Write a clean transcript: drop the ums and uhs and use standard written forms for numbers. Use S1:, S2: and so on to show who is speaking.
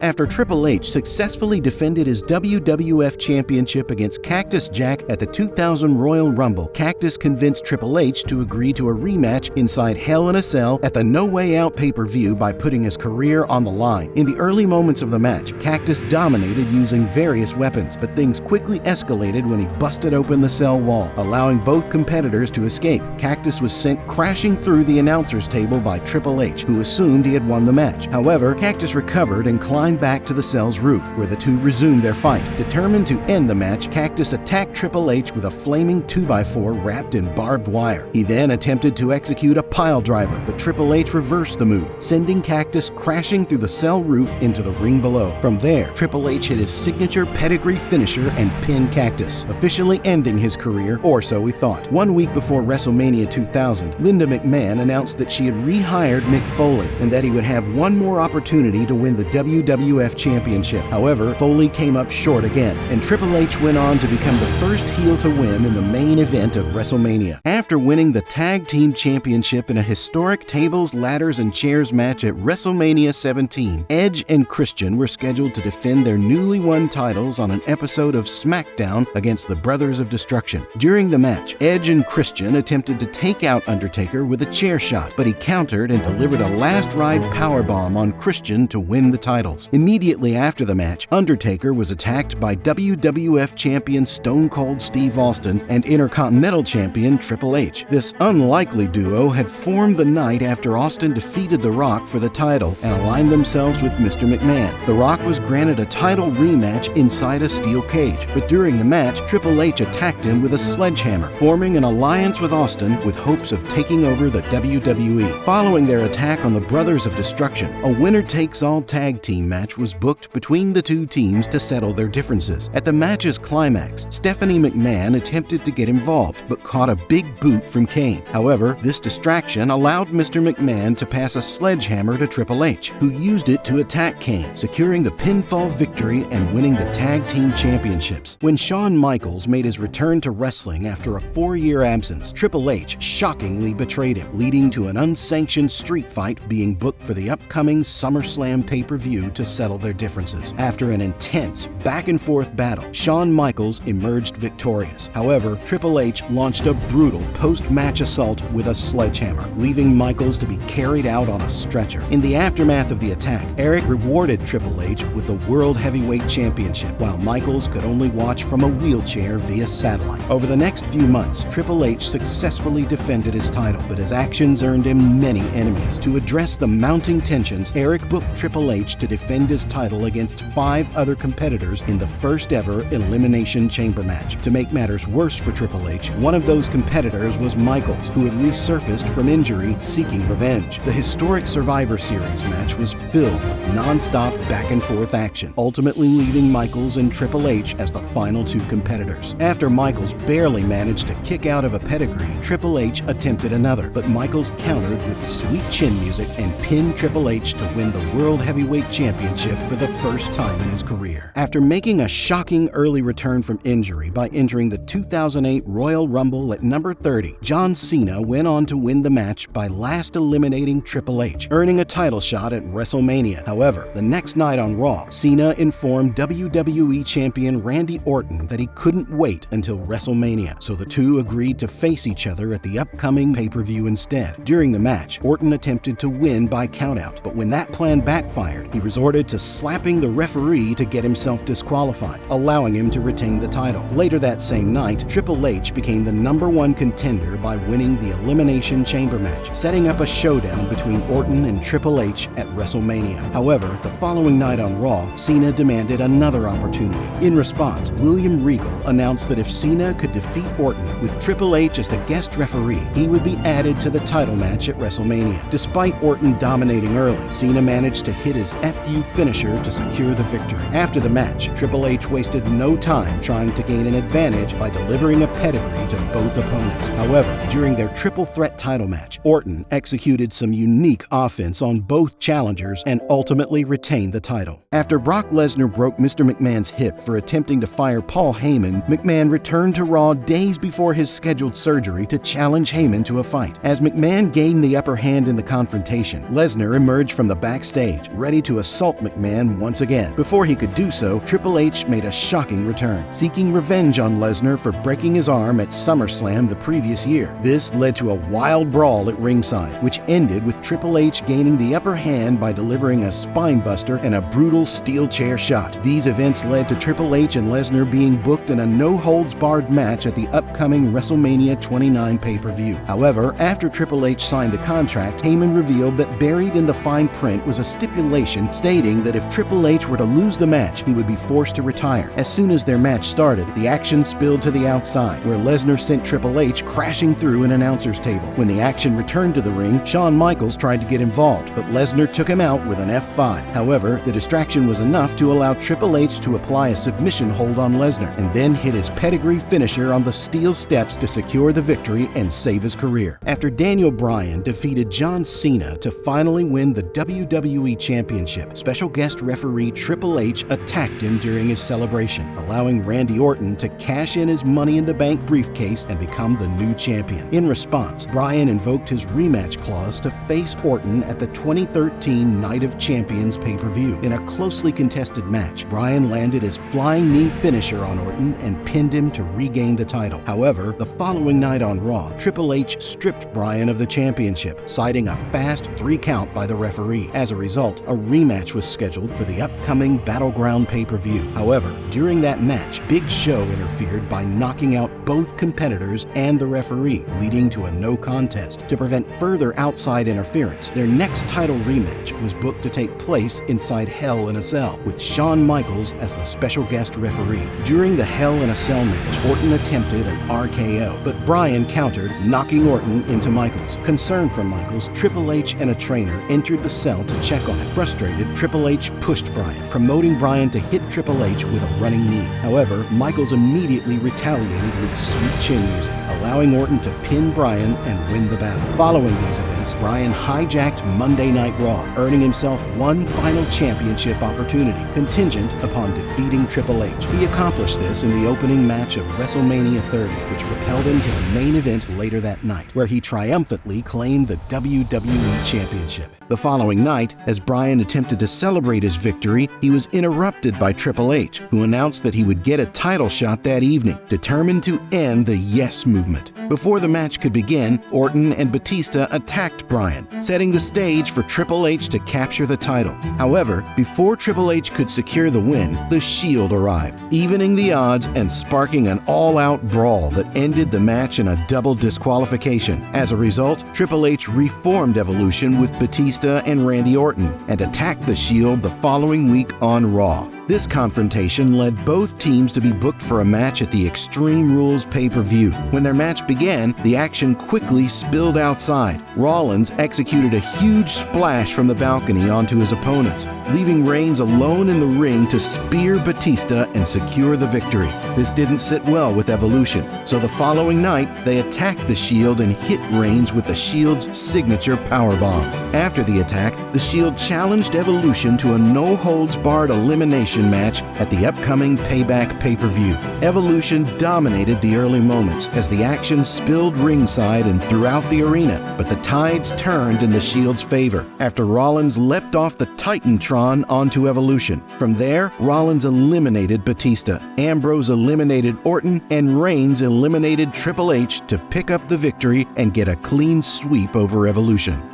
S1: After Triple H successfully defended his WWF Championship against Cactus Jack at the 2000 Royal Rumble, Cactus convinced Triple H to agree to a rematch inside Hell in a Cell at the No Way Out pay-per-view by putting his career on the line. In the early moments of the match, Cactus dominated using various weapons, but things quickly escalated when he busted open the cell wall, allowing both competitors to escape. Cactus was sent crashing through the announcer's table by Triple H, who assumed he had won the match. However, Cactus recovered and climbed back to the cell's roof, where the two resumed their fight. Determined to end the match, Cactus attacked Triple H with a flaming 2x4 wrapped in barbed wire. He then attempted to execute a pile driver, but Triple H reversed the move, sending Cactus crashing through the cell roof into the ring below. From there, Triple H hit his signature pedigree finisher and pinned Cactus, officially ending his career, or so we thought. 1 week before WrestleMania 2000, Linda McMahon announced that she had rehired Mick Foley and that he would have one more opportunity to win the WWF Championship. However, Foley came up short again, and Triple H went on to become the first heel to win in the main event of WrestleMania. After winning the Tag Team Championship in a historic tables, ladders, and chairs match at WrestleMania 17, Edge and Christian were scheduled to defend their newly won titles on an episode of SmackDown against the Brothers of Destruction. During the match, Edge and Christian attempted to take out Undertaker with a chair shot, but he countered and delivered a last-ride powerbomb on Christian to win the titles. Immediately after the match, Undertaker was attacked by WWF Champion Stone Cold Steve Austin and Intercontinental Champion Triple H. This unlikely duo had formed the night after Austin defeated The Rock for the title and aligned themselves with Mr. McMahon. The Rock was granted a title rematch inside a steel cage, but during the match, Triple H attacked him with a sledgehammer, forming an alliance with Austin with hopes of taking over the WWE. Following their attack on the Brothers of Destruction, a winner-takes-all tag team match was booked between the two teams to settle their differences. At the match's climax, Stephanie McMahon attempted to get involved, but caught a big boot from Kane. However, this distraction allowed Mr. McMahon to pass a sledgehammer to Triple H, who used it to attack Kane, securing the pinfall victory and winning the Tag Team Championships. When Shawn Michaels made his return to wrestling after a 4-year absence, Triple H shockingly betrayed him, leading to an unsanctioned street fight being booked for the upcoming SummerSlam pay-per-view to settle their differences. After an intense back-and-forth battle, Shawn Michaels emerged victorious. However, Triple H launched a brutal post-match assault with a sledgehammer, leaving Michaels to be carried out on a stretcher. In the aftermath of the attack, Eric rewarded Triple H with the World Heavyweight Championship, while Michaels could only watch from a wheelchair via satellite. Over the next few months, Triple H successfully defended his title, but his actions earned him many enemies. To address the mounting tensions, Eric booked Triple H to defend his title against 5 other competitors in the first ever Elimination Chamber match. To make matters worse for Triple H, one of those competitors was Michaels, who had resurfaced from injury seeking revenge. The historic Survivor Series match was filled with non-stop back-and-forth action, ultimately leaving Michaels and Triple H as the final 2 competitors. After Michaels barely managed to kick out of a pedigree, Triple H attempted another, but Michaels countered with sweet chin music and pinned Triple H to win the World Heavyweight Championship for the first time in his career. After making a shocking early return from injury by entering the 2008 Royal Rumble at number 30, John Cena went on to win the match by last eliminating Triple H, earning a title shot at WrestleMania. However, the next night on Raw, Cena informed WWE Champion Randy Orton that he couldn't wait until WrestleMania, so the two agreed to face each other at the upcoming pay-per-view instead. During the match, Orton attempted to win by countout, but when that plan backfired, he resorted to slapping the referee to get himself disqualified, allowing him to retain the title. Later that same night, Triple H became the #1 contender by winning the Elimination Chamber match, setting up a showdown between Orton and Triple H at WrestleMania. However, the following night on Raw, Cena demanded another opportunity. In response, William Regal announced that if Cena could defeat Orton with Triple H as the guest referee, he would be added to the title match at WrestleMania. Despite Orton dominating early, Cena managed to hit his FU finisher to secure the victory. After the match, Triple H wasted no time trying to gain an advantage by delivering a pedigree to both opponents. However, during their triple threat title match, Orton executed some unique offense on both challengers and ultimately retained the title. After Brock Lesnar broke Mr. McMahon's hip for attempting attempting to fire Paul Heyman, McMahon returned to Raw days before his scheduled surgery to challenge Heyman to a fight. As McMahon gained the upper hand in the confrontation, Lesnar emerged from the backstage, ready to assault McMahon once again. Before he could do so, Triple H made a shocking return, seeking revenge on Lesnar for breaking his arm at SummerSlam the previous year. This led to a wild brawl at ringside, which ended with Triple H gaining the upper hand by delivering a spinebuster and a brutal steel chair shot. These events led to Triple H and Lesnar being booked in a no-holds-barred match at the upcoming WrestleMania 29 pay-per-view. However, after Triple H signed the contract, Heyman revealed that buried in the fine print was a stipulation stating that if Triple H were to lose the match, he would be forced to retire. As soon as their match started, the action spilled to the outside, where Lesnar sent Triple H crashing through an announcer's table. When the action returned to the ring, Shawn Michaels tried to get involved, but Lesnar took him out with an F5. However, the distraction was enough to allow Triple H to apply a submission hold on Lesnar, and then hit his pedigree finisher on the steel steps to secure the victory and save his career. After Daniel Bryan defeated John Cena to finally win the WWE Championship, special guest referee Triple H attacked him during his celebration, allowing Randy Orton to cash in his Money in the Bank briefcase and become the new champion. In response, Bryan invoked his rematch clause to face Orton at the 2013 Night of Champions pay-per-view. In a closely contested match, Bryan landed his flying knee finisher on Orton and pinned him to regain the title. However, the following night on Raw, Triple H stripped Bryan of the championship, citing a fast 3 count by the referee. As a result, a rematch was scheduled for the upcoming Battleground pay-per-view. However, during that match, Big Show interfered by knocking out both competitors and the referee, leading to a no contest. To prevent further outside interference, their next title rematch was booked to take place inside Hell in a Cell, with Shawn Michaels as the special guest referee. During the Hell in a Cell match, Orton attempted an RKO, but Bryan countered, knocking Orton into Michaels. Concerned for Michaels, Triple H and a trainer entered the cell to check on it. Frustrated, Triple H pushed Bryan, promoting Bryan to hit Triple H with a running knee. However, Michaels immediately retaliated with sweet chin music, allowing Orton to pin Bryan and win the battle. Following these events, Bryan hijacked Monday Night Raw, earning himself one final championship opportunity, contingent upon defeating Triple H. He accomplished this in the opening match of WrestleMania 30, which propelled him to the main event later that night, where he triumphantly claimed the WWE Championship. The following night, as Bryan attempted to celebrate his victory, he was interrupted by Triple H, who announced that he would get a title shot that evening, determined to end the Yes movement. Before the match could begin, Orton and Batista attacked Bryan, setting the stage for Triple H to capture the title. However, before Triple H could secure the win, the Shield arrived, evening the odds and sparking an all-out brawl that ended the match in a double disqualification. As a result, Triple H reformed Evolution with Batista and Randy Orton and attacked the Shield the following week on Raw. This confrontation led both teams to be booked for a match at the Extreme Rules pay-per-view. When their match began, the action quickly spilled outside. Rollins executed a huge splash from the balcony onto his opponents, leaving Reigns alone in the ring to spear Batista and secure the victory. This didn't sit well with Evolution, so the following night, they attacked the Shield and hit Reigns with the Shield's signature powerbomb. After the attack, the Shield challenged Evolution to a no-holds-barred elimination match at the upcoming Payback pay-per-view. Evolution dominated the early moments as the action spilled ringside and throughout the arena, but the tides turned in the Shield's favor after Rollins leapt off the Titantron onto Evolution. From there, Rollins eliminated Batista, Ambrose eliminated Orton, and Reigns eliminated Triple H to pick up the victory and get a clean sweep over Evolution.